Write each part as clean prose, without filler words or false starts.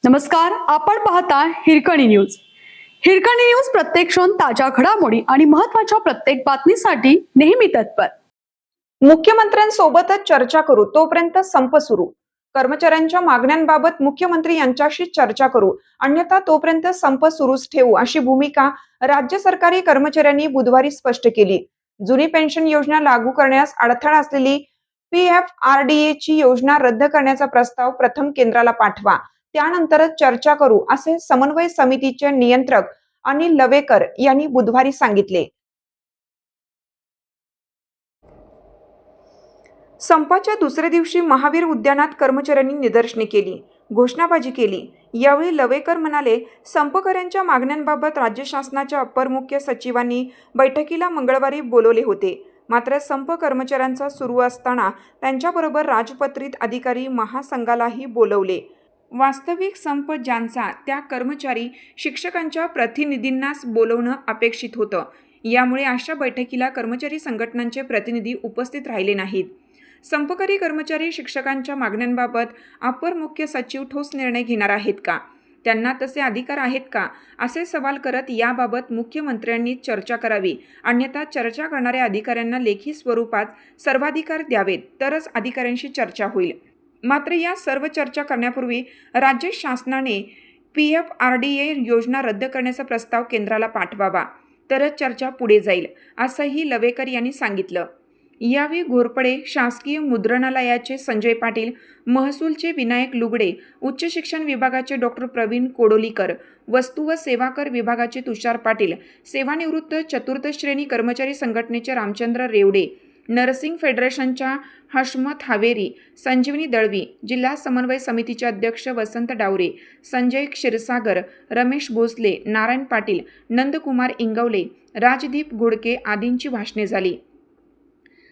नमस्कार, आपण पाहता हिरकणी न्यूज. हिरकणी न्यूज प्रत्येक क्षण ताज्या घडामोडी आणि महत्त्वाच्या प्रत्येक बातमीसाठी नेहमी तत्पर. मुख्यमंत्र्यांसोबतच चर्चा करू, तोपर्यंत संप सुरू. कर्मचाऱ्यांच्या मागण्यांबाबत मुख्यमंत्री यांच्याशी चर्चा करू, अन्यथा तोपर्यंत संप सुरूच ठेवू, अशी भूमिका राज्य सरकारी कर्मचाऱ्यांनी बुधवारी स्पष्ट केली. जुनी पेन्शन योजना लागू करण्यास अडथळा असलेली PFRDA ची योजना रद्द करण्याचा प्रस्ताव प्रथम केंद्राला पाठवा, त्यानंतरच चर्चा करू, असे समन्वय समितीचे नियंत्रक अनिल लवेकर यांनी बुधवारी सांगितले. संपाच्या दुसऱ्या दिवशी महावीर उद्यानात कर्मचाऱ्यांनी निदर्शने केली, घोषणाबाजी केली. यावेळी लवेकर म्हणाले, संपकऱ्यांच्या मागण्यांबाबत राज्य शासनाच्या अप्पर मुख्य सचिवांनी बैठकीला मंगळवारी बोलवले होते. मात्र संप कर्मचाऱ्यांचा सुरू असताना त्यांच्याबरोबर राजपत्रित अधिकारी महासंघालाही बोलवले. वास्तविक संप ज्यांचा त्या कर्मचारी शिक्षकांच्या प्रतिनिधींनाच बोलवणं अपेक्षित होतं. यामुळे अशा बैठकीला कर्मचारी संघटनांचे प्रतिनिधी उपस्थित राहिले नाहीत. संपकरी कर्मचारी शिक्षकांच्या मागण्यांबाबत अप्पर मुख्य सचिव ठोस निर्णय घेणार आहेत का, त्यांना तसे अधिकार आहेत का, असे सवाल करत याबाबत मुख्यमंत्र्यांनी चर्चा करावी, अन्यथा चर्चा करणाऱ्या अधिकाऱ्यांना लेखी स्वरूपात सर्वाधिकार द्यावेत, तरच अधिकाऱ्यांशी चर्चा होईल. मात्र या सर्व चर्चा करण्यापूर्वी राज्य शासनाने PFRDA योजना रद्द करण्याचा प्रस्ताव केंद्राला पाठवावा, तरच चर्चा पुढे जाईल, असंही लवेकर यांनी सांगितलं. यावेळी घोरपडे शासकीय मुद्रणालयाचे संजय पाटील, महसूलचे विनायक लुगडे, उच्च शिक्षण विभागाचे डॉक्टर प्रवीण कोडोलीकर, वस्तू व सेवा कर विभागाचे तुषार पाटील, सेवानिवृत्त चतुर्थ श्रेणी कर्मचारी संघटनेचे रामचंद्र रेवडे, नर्सिंग फेडरेशनच्या हशमत हावेरी, संजीवनी दळवी, जिल्हा समन्वय समितीचे अध्यक्ष वसंत डावरे, संजय क्षीरसागर, रमेश भोसले, नारायण पाटील, नंदकुमार इंगवले, राजदीप घोडके आदींची भाषणे झाली.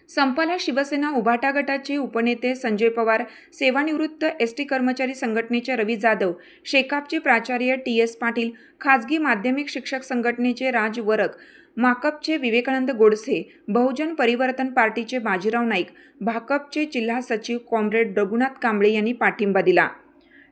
संपाला शिवसेना उभाटा गटाचे उपनेते संजय पवार, सेवानिवृत्त ST कर्मचारी संघटनेचे रवी जाधव, शेकापचे प्राचार्य TS पाटील, खाजगी माध्यमिक शिक्षक संघटनेचे राज वरक, माकपचे विवेकानंद गोडसे, बहुजन परिवर्तन पार्टीचे बाजीराव नाईक, भाकपचे जिल्हा सचिव कॉम्रेड रघुनाथ कांबळे यांनी पाठिंबा दिला.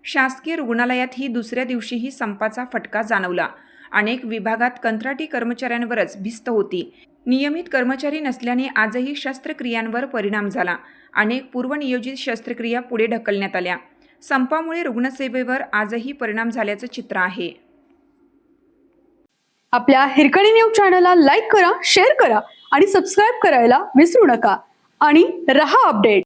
शासकीय रुग्णालयात ही दुसऱ्या दिवशीही संपाचा फटका जाणवला. अनेक विभागात कंत्राटी कर्मचाऱ्यांवरच भिस्त होती. नियमित कर्मचारी नसल्याने आजही शस्त्रक्रियांवर परिणाम झाला. अनेक पूर्वनियोजित शस्त्रक्रिया पुढे ढकलण्यात आल्या. संपामुळे रुग्णसेवेवर आजही परिणाम झाल्याचं चित्र आहे. आपल्या हिरकणी न्यूज चॅनलला लाईक करा, शेअर करा आणि सबस्क्राईब करायला विसरू नका. आणि रहा अपडेट.